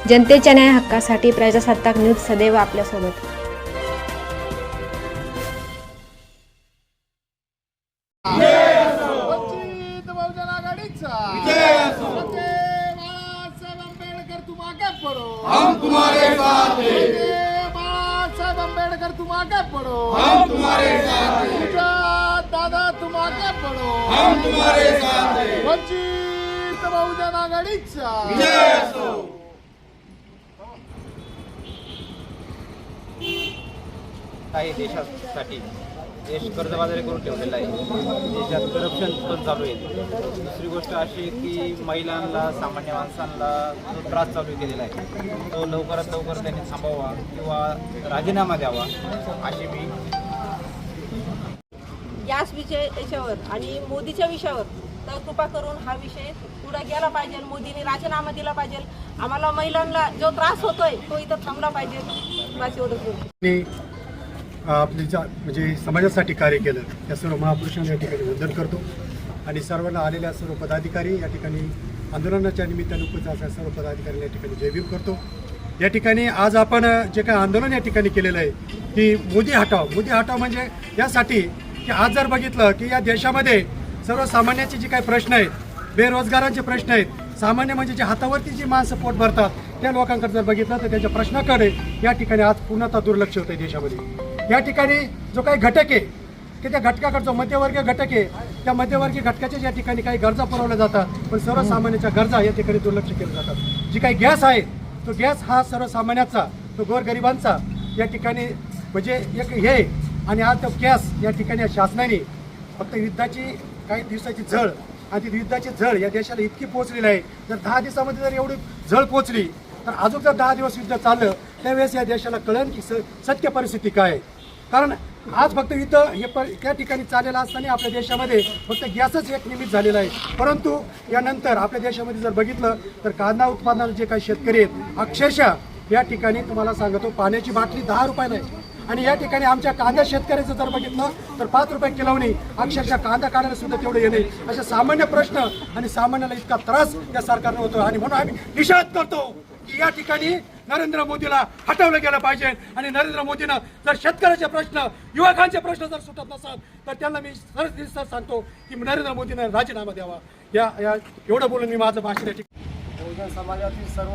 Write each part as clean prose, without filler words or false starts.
जनतेच्या न्याय हक्कासाठी प्रजासत्ताक न्यूज सदैव आपल्यासोबत. वंचित बहुजन आघाडीचा बाळासाहेब आंबेडकर तुम आगे पढ़ो, हम तुम्हारे साथ हैं. बाळासाहेब आंबेडकर तुम आगे पढ़ो, हम तुम्हारे साथ हैं. तुझा दादा तुम आगे पढ़ो, हम तुम्हारे साथ हैं. वंचित बहुजन आघाडीचा विजय असो. काही देशासाठी देश कर्जबाजारी करून ठेवलेला आहे. देशात करप्शन पण चालू आहे. दुसरी गोष्ट अशी आहे की महिलांना, सामान्य माणसांना जो त्रास चालू केलेला आहे तो लवकरात लवकर त्यांनी थांबवावा किंवा राजीनामा द्यावा अशी मी गॅस याच्यावर आणि मोदीच्या विषयावर तर कृपा करून हा विषय पुढे गेला पाहिजे. मोदींनी राजीनामा दिला पाहिजे. आम्हाला महिलांना जो त्रास होतोय तो इथं थांबला पाहिजे. बस एवढंच. आपली म्हणजे समाजासाठी कार्य केलं या सर्व महापुरुषांना या ठिकाणी वंदन करतो आणि सर्वांना आलेल्या सर्व पदाधिकारी या ठिकाणी आंदोलनाच्या निमित्तानं उपस्थित असलेल्या सर्व पदाधिकाऱ्यांना या ठिकाणी जयभीम करतो. या ठिकाणी आज आपण जे काही आंदोलन या ठिकाणी केलेलं आहे की मोदी हटाव म्हणजे यासाठी की आज जर बघितलं की या देशामध्ये सर्वसामान्याचे जे काही प्रश्न आहेत, बेरोजगारांचे प्रश्न आहेत, सामान्य म्हणजे जे हातावरती जी माणसं पोट भरतात त्या लोकांकडे जर बघितलं तर त्यांच्या प्रश्नाकडे या ठिकाणी आज पूर्णतः दुर्लक्ष होतं आहे देशामध्ये. या ठिकाणी जो काही घटक आहे की त्या घटकाकडे जो मध्यवर्गीय घटक आहे त्या मध्यवर्गीय घटकाच्या या ठिकाणी काही गरजा पुरवल्या जातात पण सर्वसामान्यांच्या गरजा या ठिकाणी दुर्लक्ष केले जातात. जी काही गॅस आहे तो गॅस हा सर्वसामान्याचा, तो गोरगरिबांचा या ठिकाणी म्हणजे एक हे आणि आज तो गॅस या ठिकाणी शासनाने फक्त युद्धाची काही दिवसाची झळ आणि ती युद्धाची झळ या देशाला इतकी पोहोचलेली आहे. जर 10 दिवसामध्ये जर एवढी झळ पोहोचली तर अजून जर 10 दिवस युद्ध चाललं त्यावेळेस या देशाला कळेल की सत्य परिस्थिती काय आहे. कारण आज फक्त युद्ध हे त्या ठिकाणी चाललेलं असताना आपल्या देशामध्ये फक्त गॅसच एक निमित्त झालेला आहे. परंतु यानंतर आपल्या देशामध्ये जर बघितलं तर कांदा उत्पादनाचे जे काही शेतकरी आहेत अक्षरशः या ठिकाणी तुम्हाला सांगतो पाण्याची बाटली 10 रुपयाला आहे आणि या ठिकाणी आमच्या कांदा शेतकऱ्याचं जर बघितलं तर 5 रुपये किलोनी अक्षरशः कांदा काढायला सुद्धा तेवढं येणे अशा सामान्य प्रश्न आणि सामान्याला इतका त्रास या सरकारनं होतो आणि म्हणून आम्ही निषेध करतो की या ठिकाणी नरेंद्र मोदीला हटवलं गेलं पाहिजे आणि नरेंद्र मोदीनं जर शेतकऱ्याचे प्रश्न, युवकांचे प्रश्न जर सुटत नसतात तर त्यांना मी सरळ सांगतो की नरेंद्र मोदीनं राजीनामा द्यावा. या एवढं बोलून मी माझं भाषण या ठिकाणी बहुजन समाजातील सर्व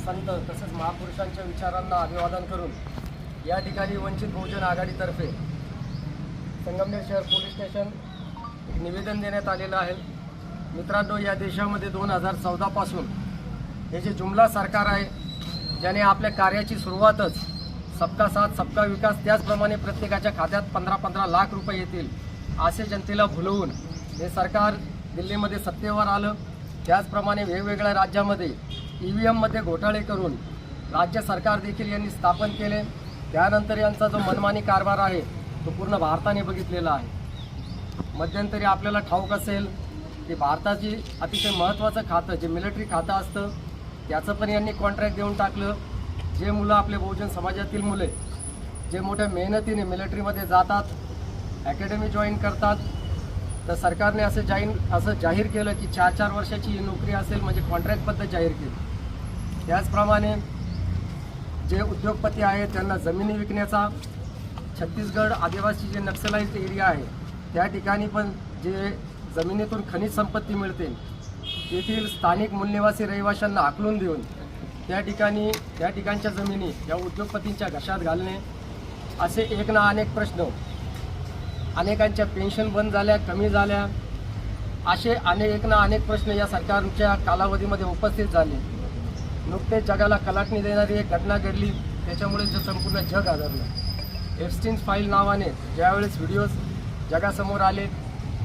संत तसेच महापुरुषांच्या विचारांना अभिवादन करून या ठिकाणी वंचित बहुजन आघाडीतर्फे संगमनेर शहर पोलीस स्टेशन एक निवेदन देण्यात आलेलं आहे. मित्रांनो, या देशामध्ये 2014 पासून हे जे जुमला सरकार आहे ज्याने आपल्या कार्याची सुरुवातच सबका साथ सबका विकास, त्याचप्रमाणे प्रत्येकाच्या खात्यात 15-15 लाख रुपये येतील असे जनतेला भुलवून हे सरकार दिल्लीमध्ये सत्तेवर आलं. त्याचप्रमाणे वेगवेगळ्या राज्यामध्ये EVM मध्ये घोटाळे करून राज्य सरकार देखील यांनी स्थापन केले. त्यानंतर यांचा जो मनमानी कारभार आहे तो पूर्ण भारताने बघितलेला आहे. मध्यंतरी आपल्याला ठाऊक असेल की भारताची अतिशय महत्त्वाचं खातं जे मिलिटरी खातं असतं त्याचं पण यांनी कॉन्ट्रॅक्ट देऊन टाकलं. जे मुलं आपले बहुजन समाजातील मुले जे मोठ्या मेहनतीने मिलिटरीमध्ये जातात, अकॅडमी जॉईन करतात, तर सरकारने असं जाहीर केलं की 4-4 वर्षाची ही नोकरी असेल म्हणजे कॉन्ट्रॅक्ट पद्धत जाहीर केली. त्याचप्रमाणे जे उद्योगपती आहेत त्यांना जमिनी विकण्याचा, छत्तीसगड आदिवासी जे नक्षलाइज एरिया आहे त्या ठिकाणी पण जे जमिनीतून खनिज संपत्ती मिळते तेथील स्थानिक मूलनिवासी रहिवाशांना हाकलून देऊन त्या ठिकाणच्या जमिनी या उद्योगपतींच्या घशात घालणे, असे एक ना अनेक प्रश्न, अनेकांच्या पेन्शन बंद झाल्या, कमी झाल्या, असे एक ना अनेक प्रश्न या सरकारच्या कालावधीमध्ये उपस्थित झाले. नुकतेच जगाला कलाटणी देणारी एक घटना घडली, त्याच्यामुळे जे संपूर्ण जग आदरलं. एप्स्टीन फाईल नावाने ज्यावेळेस व्हिडिओज जगासमोर आले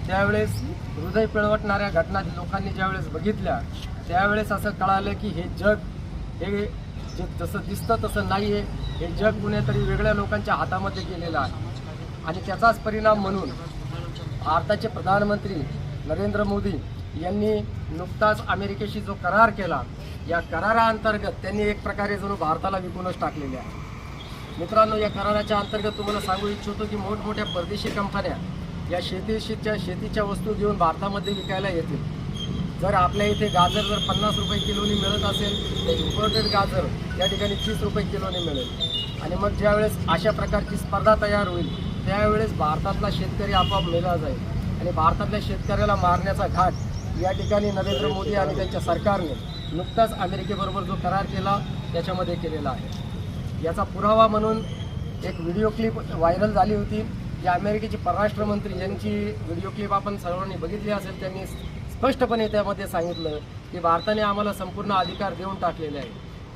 त्यावेळेस हृदय पिळवटणाऱ्या घटना लोकांनी ज्यावेळेस बघितल्या त्यावेळेस असं कळालं की हे जग हे जे जसं दिसतं तसं नाही आहे. हे जग कुणीतरी वेगळ्या लोकांच्या हातामध्ये गेलेलं आहे आणि त्याचाच परिणाम म्हणून भारताचे प्रधानमंत्री नरेंद्र मोदी यांनी नुकताच अमेरिकेशी जो करार केला या कराराअंतर्गत त्यांनी एक प्रकारे जणू भारताला विकूनच टाकलेले आहे. मित्रांनो, या कराराच्या अंतर्गत तुम्हाला सांगू इच्छितो की मोठमोठ्या परदेशी कंपन्या या शेतीच्या वस्तू घेऊन भारतामध्ये विकायला येतील. जर आपल्या इथे गाजर जर 50 रुपये किलोनी मिळत असेल तर इम्पोर्टेड गाजर या ठिकाणी 30 रुपये किलोनी मिळेल. आणि मग ज्यावेळेस अशा प्रकारची स्पर्धा तयार होईल त्यावेळेस भारतातला शेतकरी आपोआप मेला जाईल. आणि भारतातल्या शेतकऱ्याला मारण्याचा घाट या ठिकाणी नरेंद्र मोदी आणि त्यांच्या सरकारने नुकताच अमेरिकेबरोबर जो करार केला त्याच्यामध्ये केलेला आहे. याचा पुरावा म्हणून एक व्हिडिओ क्लिप व्हायरल झाली होती. या अमेरिकेचे परराष्ट्र मंत्री यांची व्हिडिओ क्लिप आपण सर्वांनी बघितली असेल. त्यांनी स्पष्टपणे त्यामध्ये सांगितलं की भारताने आम्हाला संपूर्ण अधिकार देऊन टाकलेले आहे.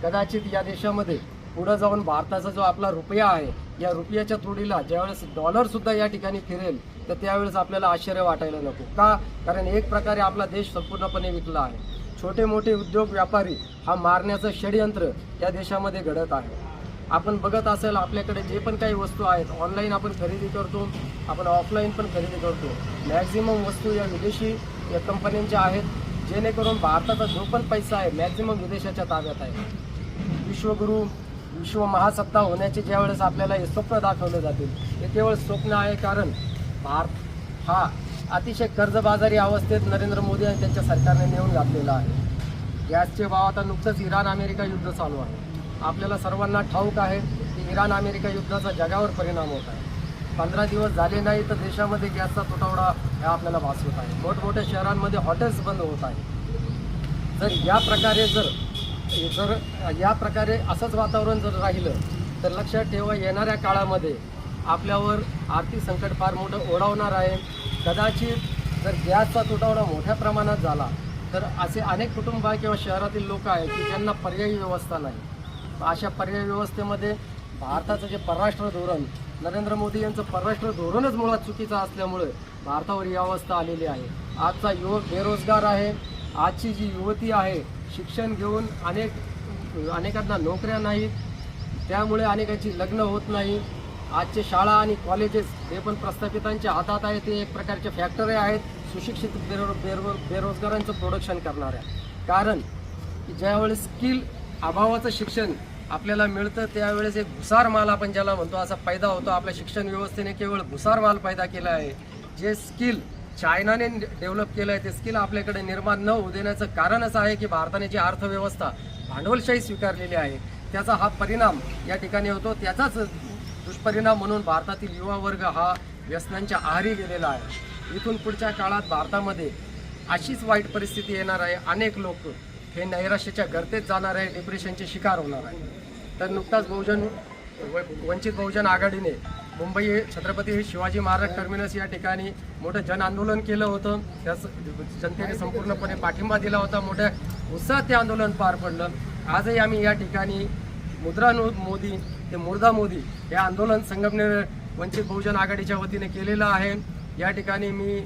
कदाचित या देशामध्ये पुढं जाऊन भारताचा जो आपला रुपया आहे या रुपयाच्या तोडीला ज्यावेळेस डॉलरसुद्धा या ठिकाणी फिरेल तर त्यावेळेस आपल्याला आश्चर्य वाटायला नको. का? कारण एक प्रकारे आपला देश संपूर्णपणे विकला आहे. छोटे मोठे उद्योग व्यापारी हा मारण्याचं षडयंत्र या देशामध्ये घडत आहे. आपण बघत असेल आपल्याकडे जे पण काही वस्तू आहेत ऑनलाईन आपण खरेदी करतो, आपण ऑफलाईन पण खरेदी करतो. मॅक्झिमम वस्तू या विदेशी या कंपन्यांच्या आहेत, जेणेकरून भारताचा जो पण पैसा आहे मॅक्झिमम विदेशाच्या ताब्यात आहे. विश्वगुरू विश्व महासत्ता होण्याचे ज्यावेळेस आपल्याला हे स्वप्न दाखवले जातील हे केवळ स्वप्न आहे. कारण भारत हा अतिशय कर्जबाजारी अवस्थेत नरेंद्र मोदी आणि त्यांच्या सरकारने नेऊन घातलेला आहे. गॅसचे भाव आता नुकतंच इराण अमेरिका युद्ध चालू आहे. आपल्याला सर्वांना ठाऊक आहे की इराण अमेरिका युद्धाचा जगावर परिणाम होत आहे. 15 दिवस झाले नाही तर देशामध्ये गॅसचा तुटवडा हा आपल्याला भासवत आहे. मोठमोठ्या शहरांमध्ये हॉटेल्स बंद होत आहे. जर या प्रकारे असंच वातावरण जर राहिलं तर लक्षात ठेवा येणाऱ्या काळामध्ये आपल्यावर आर्थिक संकट फार मोठं ओढावणार आहे. कदाचित जर गॅसचा तुटवडा मोठ्या प्रमाणात झाला तर असे अनेक कुटुंब किंवा शहरातील लोक आहेत की ज्यांना पर्यायी व्यवस्था नाही. अशा पर्यायी व्यवस्थेमध्ये भारताचं जे परराष्ट्र धोरण नरेंद्र मोदी यांचं परराष्ट्र धोरणच मुळात चुकीचं असल्यामुळे भारतावर ही अवस्था आलेली आहे. आजचा युवक बेरोजगार आहे. आजची जी युवती आहे शिक्षण घेऊन अनेकांना नोकऱ्या नाहीत, त्यामुळे अनेकांची लग्न होत नाही. आजचे शाळा आणि कॉलेजेस हे पण प्रस्थापितांच्या हातात आहे. ते एक प्रकारचे फॅक्टरी आहेत सुशिक्षित बेरोजगारांचं प्रोडक्शन करणाऱ्या. कारण ज्यावेळेस स्किल अभावाचं शिक्षण आपल्याला मिळतं त्यावेळेस एक भुसार माल आपण ज्याला म्हणतो असा पैदा होतो. आपल्या शिक्षण व्यवस्थेने केवळ भुसार माल पैदा केला आहे. जे स्किल चायनाने डेव्हलप केलं आहे ते स्किल आपल्याकडे निर्माण न होऊ देण्याचं कारणच आहे की भारताने जी अर्थव्यवस्था भांडवलशाही स्वीकारलेली आहे त्याचा हा परिणाम या ठिकाणी होतो. त्याचाच दुष्परिणाम म्हणून भारतातील युवा वर्ग हा व्यसनांच्या आहारी गेलेला आहे. इथून पुढच्या काळात भारतामध्ये अशीच वाईट परिस्थिती येणार आहे. अनेक लोक हे नैराश्याच्या गर्तेत जाणार आहे, डिप्रेशनचे शिकार होणार आहे. तर नुकताच वंचित बहुजन आघाडीने मुंबई छत्रपती शिवाजी महाराज टर्मिनस या ठिकाणी मोठं जन आंदोलन केलं होतं. त्यास जनतेने संपूर्णपणे पाठिंबा दिला होता. मोठ्या उत्साहात ते आंदोलन पार पडलं. आजही आम्ही या ठिकाणी मुद्रा मोदी ते मुर्दा मोदी हे आंदोलन संगमनेर वंचित बहुजन आघाडीच्या वतीने केलेलं आहे. या ठिकाणी मी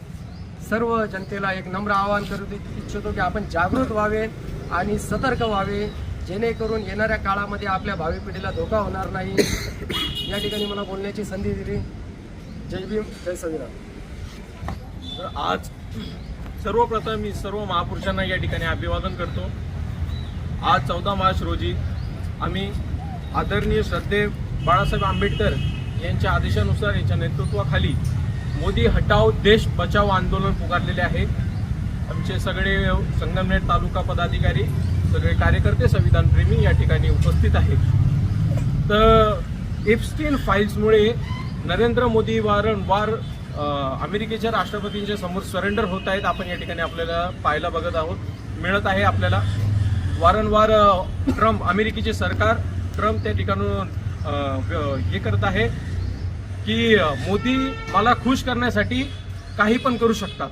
सर्व जनतेला एक नम्र आवाहन करू इच्छितो की आपण जागृत व्हावे आणि सतर्क व्हावे, जेणेकरून येणाऱ्या काळामध्ये आपल्या भावी पिढीला धोका होणार नाही. या ठिकाणी मला बोलण्याची संधी दिली. जय भीम, जय संविधान. तर आज सर्वप्रथम मी सर्व महापुरुषांना या ठिकाणी अभिवादन करतो. आज 14 मार्च रोजी आम्ही आदरणीय श्रद्धेय बाळासाहेब आंबेडकर यांच्या आदेशानुसार यांच्या नेतृत्वाखाली मोदी हटाओ देश बचाओ आंदोलन पुकारलेले आहे. आमचे सगळे संगमनेर तालुका पदाधिकारी, सगळे कार्यकर्ते, संविधानप्रेमी या ठिकाणी उपस्थित आहेत. तर एप्स्टीन फाईल्समुळे नरेंद्र मोदी वारंवार अमेरिकेच्या राष्ट्रपतींच्या समोर सरेंडर होत आहेत. आपण या ठिकाणी आपल्याला पाहायला बघत आहोत, मिळत आहे आपल्याला. वारंवार अमेरिकेचे सरकार ट्रम्प त्या ठिकाणून हे करत आहे की मोदी मला खुश करण्यासाठी काही पण करू शकतात.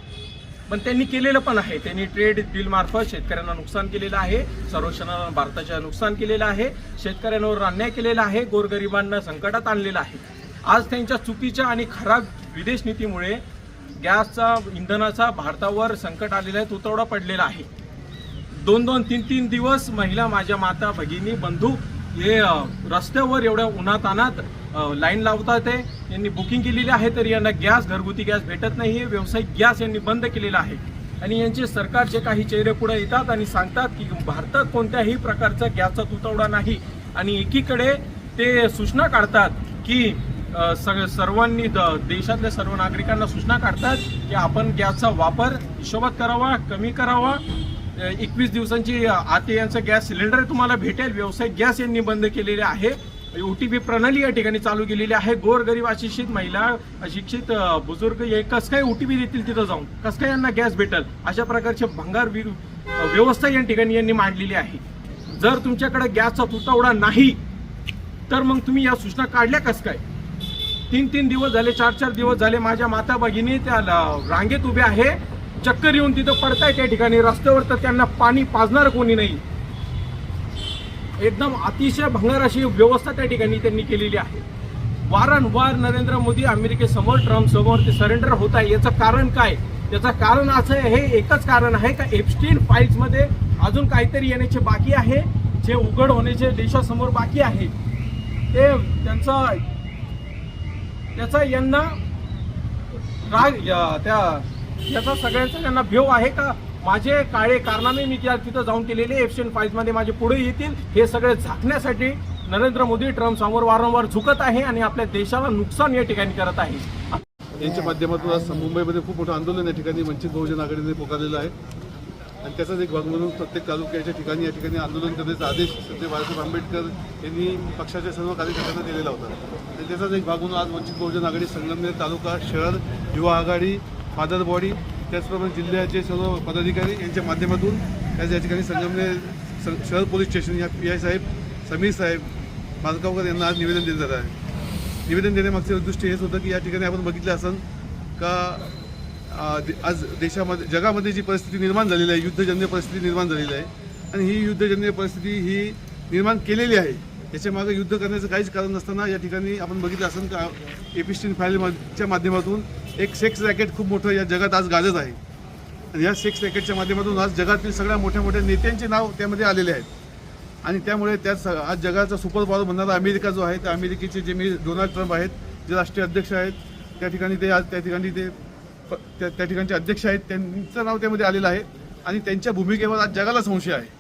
पण त्यांनी केलेलं पण आहे. त्यांनी ट्रेड डील मार्फत शेतकऱ्यांना नुकसान केलेलं आहे, सर्वक्षणाला भारताच्या नुकसान केलेलं आहे, शेतकऱ्यांवर अन्याय केलेला आहे, गोरगरिबांना संकटात आणलेलं आहे. आज त्यांच्या चुकीच्या आणि खराब विदेश नीतीमुळे गॅसचा इंधनाचा भारतावर संकट आलेला आहे, तुटवडा पडलेला आहे. 2-2, 3-3 दिवस महिला, माझ्या माता, भगिनी, बंधू हे रस्त्यावर एवढ्या उन्हातानात लाईन लावतात. यांनी बुकिंग केलेली आहे तरी यांना गॅस, घरगुती गॅस भेटत नाही. व्यावसायिक गॅस यांनी बंद केलेला आहे. आणि यांचे सरकारचे काही चेहरे पुढे येतात आणि सांगतात की भारतात कोणत्याही प्रकारचा गॅसचा तुटवडा नाही. आणि एकीकडे ते सूचना काढतात की सर्वांनी देशातल्या सर्व नागरिकांना सूचना काढतात की आपण गॅसचा वापर हिशोबात करावा, कमी करावा. 21 दिवसांची आत यांचं गॅस सिलेंडर तुम्हाला भेटेल. व्यावसायिक गॅस यांनी बंद केलेले आहे. OTP प्रणाली या ठिकाणी चालू केलेली आहे. गोरगरीब अशिक्षित महिला, अशिक्षित बुजुर्ग हे कसं काय OTP देतील तिथं जाऊन, कसं काय यांना गॅस भेटेल, अशा प्रकारचे भंगार व्यवस्था या ठिकाणी यांनी मांडलेली आहे. जर तुमच्याकडे गॅसचा तुटवडा नाही तर मग तुम्ही या सूचना काढल्या कसं काय? 3 दिवस झाले, 4 दिवस झाले माझ्या माता भगिनी त्या रांगेत उभ्या आहे. चक्कर येऊन तिथं पडताय त्या ठिकाणी रस्त्यावर, तर त्यांना पाणी पाजणार कोणी नाही. एकदम अतिशय भंगार अशी व्यवस्था त्या ठिकाणी त्यांनी केलेली आहे. वारंवार नरेंद्र मोदी अमेरिकेसमोर, ट्रम्प समोर ते सरेंडर होत आहे. याचं कारण काय? याचं कारण असं आहे, हे एकच कारण आहे का एप्स्टीन फाईल्समध्ये अजून काहीतरी येण्याचे बाकी आहे, जे उघड होण्याचे देशासमोर बाकी आहे. ते त्याचा यांना राग याचा सगळ्यांचा त्यांना भेव आहे का माझे काळे कारनामे मी तिथं जाऊन केलेले एप्स्टीन फाईल्समध्ये माझे पुढे येतील, हे सगळे झाकण्यासाठी नरेंद्र मोदी ट्रम्प समोर वारंवार झुकत आहे आणि आपल्या देशाला नुकसान या ठिकाणी करत आहे. यांच्या माध्यमातून आज मुंबईमध्ये खूप मोठं आंदोलन या ठिकाणी वंचित बहुजन आघाडीने पुकारलेलं आहे आणि त्याचाच एक भाग म्हणून प्रत्येक तालुक्याच्या ठिकाणी या ठिकाणी आंदोलन करण्याचा आदेश श्री बाळासाहेब आंबेडकर यांनी पक्षाच्या सर्व कार्यकर्त्यांना दिलेला होता. आणि त्याचाच एक भाग म्हणून आज वंचित बहुजन आघाडी संगमनेर तालुका, शहर युवा आघाडी, फादर बॉडी, त्याचप्रमाणे जिल्ह्याचे सर्व पदाधिकारी यांच्या माध्यमातून आज या ठिकाणी संगमनेर शहर पोलीस स्टेशन या PI साहेब, समीर साहेब मालगावकर यांना आज निवेदन दिलं जात आहे. निवेदन देण्यामागचे उद्दिष्ट हेच होतं की या ठिकाणी आपण बघितलं असेल का आज देशामध्ये, जगामध्ये जी परिस्थिती निर्माण झालेली आहे, युद्धजन्य परिस्थिती निर्माण झालेली आहे आणि ही युद्धजन्य परिस्थिती ही निर्माण केलेली आहे. याच्यामागे युद्ध करण्याचं काहीच कारण नसताना या ठिकाणी आपण बघितलं असेल का एप्स्टीन फाईलच्या माध्यमातून एक सेक्स रॅकेट खूप मोठं या जगात आज गाजत आहे. आणि या सेक्स रॅकेटच्या माध्यमातून आज जगातील सगळ्या मोठ्या मोठ्या नेत्यांचे नाव त्यामध्ये आलेले आहेत. आणि त्यामुळे त्यात आज जगाचा सुपर पॉवर म्हणणारा अमेरिका जो आहे, त्या अमेरिकेचे जे डोनाल्ड ट्रम्प आहेत, जे राष्ट्रीय अध्यक्ष आहेत, त्या ठिकाणी ते आज त्या ठिकाणचे अध्यक्ष आहेत, त्यांचं नाव त्यामध्ये आलेलं आहे. आणि त्यांच्या भूमिकेवर आज जगाला संशय आहे.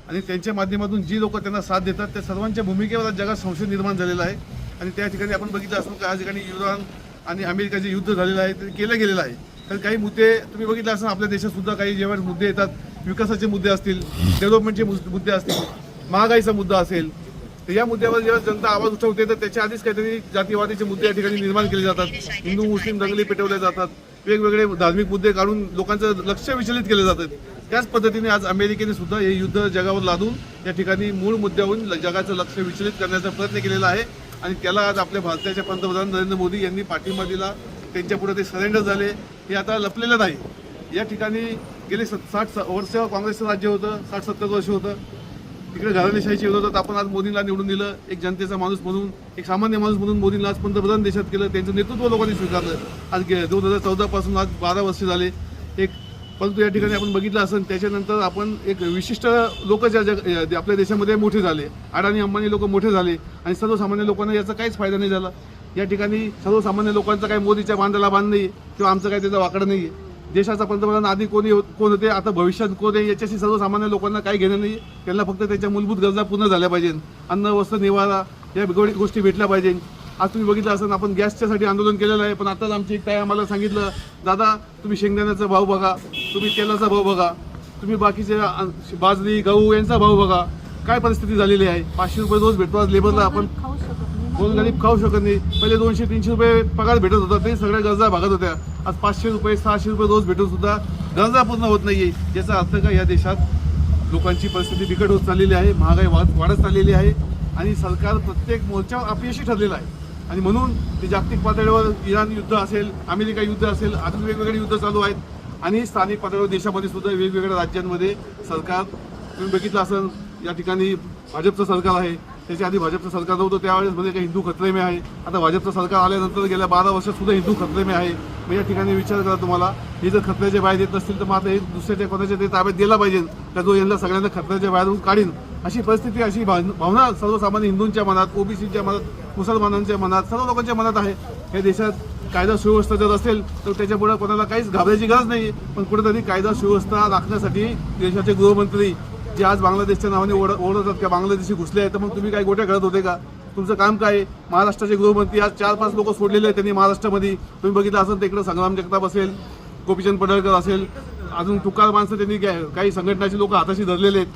आणि त्यांच्या माध्यमातून जी लोक त्यांना साथ देतात त्या सर्वांच्या भूमिकेवर आज जगात संशय निर्माण झालेला आहे. आणि त्या ठिकाणी आपण बघितलं असून का या ठिकाणी इराण आणि अमेरिका जे युद्ध झालेलं आहे ते केलं गेलेलं आहे. तर काही मुद्दे तुम्ही बघितलं असेल आपल्या देशात सुद्धा काही जेव्हा मुद्दे येतात, विकासाचे मुद्दे असतील, डेव्हलपमेंटचे मुद्दे असतील, महागाईचा मुद्दा असेल, तर या मुद्द्यावर जेव्हा जनता आवाज उठवते तर त्याच्या आधीच काहीतरी जातीवादीचे मुद्दे या ठिकाणी निर्माण केले जातात. हिंदू मुस्लिम दंगली पेटवल्या जातात, वेगवेगळे धार्मिक मुद्दे काढून लोकांचं लक्ष विचलित केले जातात. त्याच पद्धतीने आज अमेरिकेने सुद्धा हे युद्ध जगावर लादून या ठिकाणी मूळ मुद्द्यावरून जगाचं लक्ष विचलित करण्याचा प्रयत्न केलेला आहे. आणि त्याला आज आपल्या भारताचे पंतप्रधान नरेंद्र मोदी यांनी पाठिंबा दिला. त्यांच्यापुढे ते सरेंडर झाले, हे आता लपलेलं नाही. या ठिकाणी गेले 60 वर्ष काँग्रेसचं राज्य होतं, 60-70 वर्ष होतं, तिकडे घराणेशाहीची विरोधात आपण आज मोदींना निवडून दिलं. एक जनतेचा माणूस म्हणून, एक सामान्य माणूस म्हणून मोदींना आज पंतप्रधान देशात केलं. त्यांचं नेतृत्व लोकांनी स्वीकारलं. आज 2014 पासून आज 12 वर्ष झाले. परंतु या ठिकाणी आपण बघितलं असेल त्याच्यानंतर आपण एक विशिष्ट लोक ज्या आपल्या देशामध्ये मोठे झाले, अडाणी अंबानी लोक मोठे झाले आणि सर्वसामान्य लोकांना याचा काहीच फायदा नाही झाला. या ठिकाणी सर्वसामान्य लोकांचा काही मोदीच्या बांधाला बांध नाही किंवा आमचं काही त्याचा वाकडं नाही आहे. देशाचा पंतप्रधान आधी कोण होते, आता भविष्यात कोण आहे, याच्याशी सर्वसामान्य लोकांना काही घेणं नाही. त्यांना फक्त त्यांच्या मूलभूत गरजा पूर्ण झाल्या पाहिजे. अन्न, वस्त्र, निवारा या गोष्टी भेटल्या पाहिजे. आज तुम्ही बघितलं असेल आपण गॅसच्यासाठी आंदोलन केलेलं आहे, पण आताच आमची एक ताई आम्हाला सांगितलं, दादा तुम्ही शेंगदाण्याचा भाव बघा, तुम्ही तेलाचा भाव बघा, तुम्ही बाकीचे बाजरी, गहू यांचा भाव बघा, काय परिस्थिती झालेली आहे. 500 रुपये रोज भेटतो आज लेबरला. आपण गोरगरीब खाऊ शकत नाही. पहिले 200-300 रुपये पगार भेटत होता, ते सगळ्या गरजा भागत होत्या. आज 500 रुपये 600 रुपये रोज भेटून सुद्धा गरजा पूर्ण होत नाहीये. याचा अर्थ का या देशात लोकांची परिस्थिती बिकट होत चाललेली आहे, महागाई वाढत चाललेली आहे आणि सरकार प्रत्येक मोर्चावर अपयशी ठरलेलं आहे. आणि म्हणून ते जागतिक पातळीवर इराण युद्ध असेल, अमेरिका युद्ध असेल, अजून वेगवेगळे युद्ध चालू आहेत. आणि स्थानिक पातळीवर देशामध्ये सुद्धा वेगवेगळ्या राज्यांमध्ये सरकार, तुम्ही बघितलं असेल या ठिकाणी भाजपचं सरकार आहे. त्याच्या आधी भाजपचं सरकार नव्हतं, त्यावेळेस म्हणजे काही हिंदू खतरे में आहे. आता भाजपचं सरकार आल्यानंतर गेल्या 12 वर्षात सुद्धा हिंदू खतरे में आहे. मग या ठिकाणी विचार करा तुम्हाला, हे जर खतऱ्याच्या बाहेर येत नसतील तर मग आता हे दुसऱ्याच्या कोणाच्या ते ताब्यात दिला पाहिजे का जो यांना सगळ्यांना खतऱ्याच्या बाहेरून काढीन. अशी परिस्थिती, अशी भावना सर्वसामान्य हिंदूंच्या मनात, OBCच्या मनात, मुसलमानांच्या मनात, सर्व लोकांच्या मनात आहे. या देशात कायदा सुव्यवस्था जर असेल तर त्याच्यापुढे कोणाला काहीच घाबरायची गरज नाही. पण कुठेतरी कायदा सुव्यवस्था राखण्यासाठी देशाचे गृहमंत्री जे आज बांगलादेशच्या नावाने ओढवतात का बांगलादेशी घुसले आहेत, तर मग तुम्ही काय गोट्या खेळत होते का? तुमचं काम काय आहे? महाराष्ट्राचे गृहमंत्री आज 4-5 लोक सोडलेले आहेत त्यांनी महाराष्ट्रामध्ये. तुम्ही बघितलं असेल तर इकडं संग्राम जगताप असेल, गोपीचंद पडळकर असेल, अजून तुकाळ माणसं त्यांनी काही संघटनाचे लोक हाताशी धरलेले आहेत.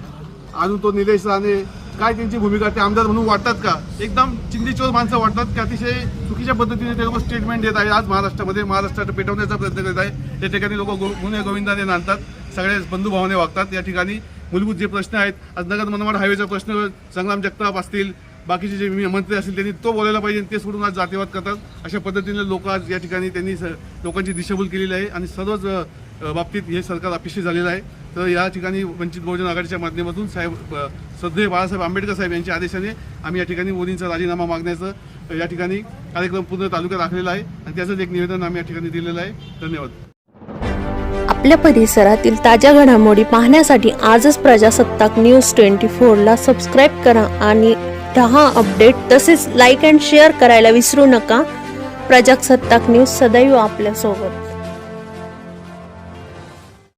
अजून तो निलेश राणे, काय त्यांची भूमिका, ते आमदार म्हणून वाटतात का? एकदम चिंधीचोर माणसं वाटतात की अतिशय चुकीच्या पद्धतीने ते लोक स्टेटमेंट देत आहे. आज महाराष्ट्रात पेटवण्याचा प्रयत्न करत आहे. त्या ठिकाणी लोक गुन्हे गोविंदाने नांदतात, सगळे बंधुभावाने वागतात. या ठिकाणी मूलभूत जे प्रश्न आहेत, आज नगर मनमाड हायवेचा प्रश्न संग्राम जगताप असतील, बाकीचे जे मंत्री असतील त्यांनी तो बोलायला पाहिजे. ते सोडून आज जातीवाद करतात. अशा पद्धतीने लोक आज या ठिकाणी त्यांनी लोकांची दिशाभूल केलेली आहे आणि सर्वच बाबतीत हे सरकार अपयशी झालेलं आहे. तर या ठिकाणी वंचित बहुजन आघाडीच्या माध्यमातून श्रद्धेय बाळासाहेब आंबेडकर साहेब यांच्या आदेशाने आम्ही या ठिकाणी मोदींचा राजीनामा मागण्याचं या ठिकाणी कार्यक्रम पूर्ण तालुक्यात राखलेला आहे आणि त्याचंच एक निवेदन आम्ही या ठिकाणी दिलेलं आहे. धन्यवाद. आपल्या परिसरातील ताज्या घडामोडी पाहण्यासाठी आजच प्रजासत्ताक न्यूज 24ला सबस्क्राईब करा आणि 10 अपडेट तसेच लाईक अँड शेअर करायला विसरू नका. प्रजासत्ताक न्यूज सदैव आपल्यासोबत.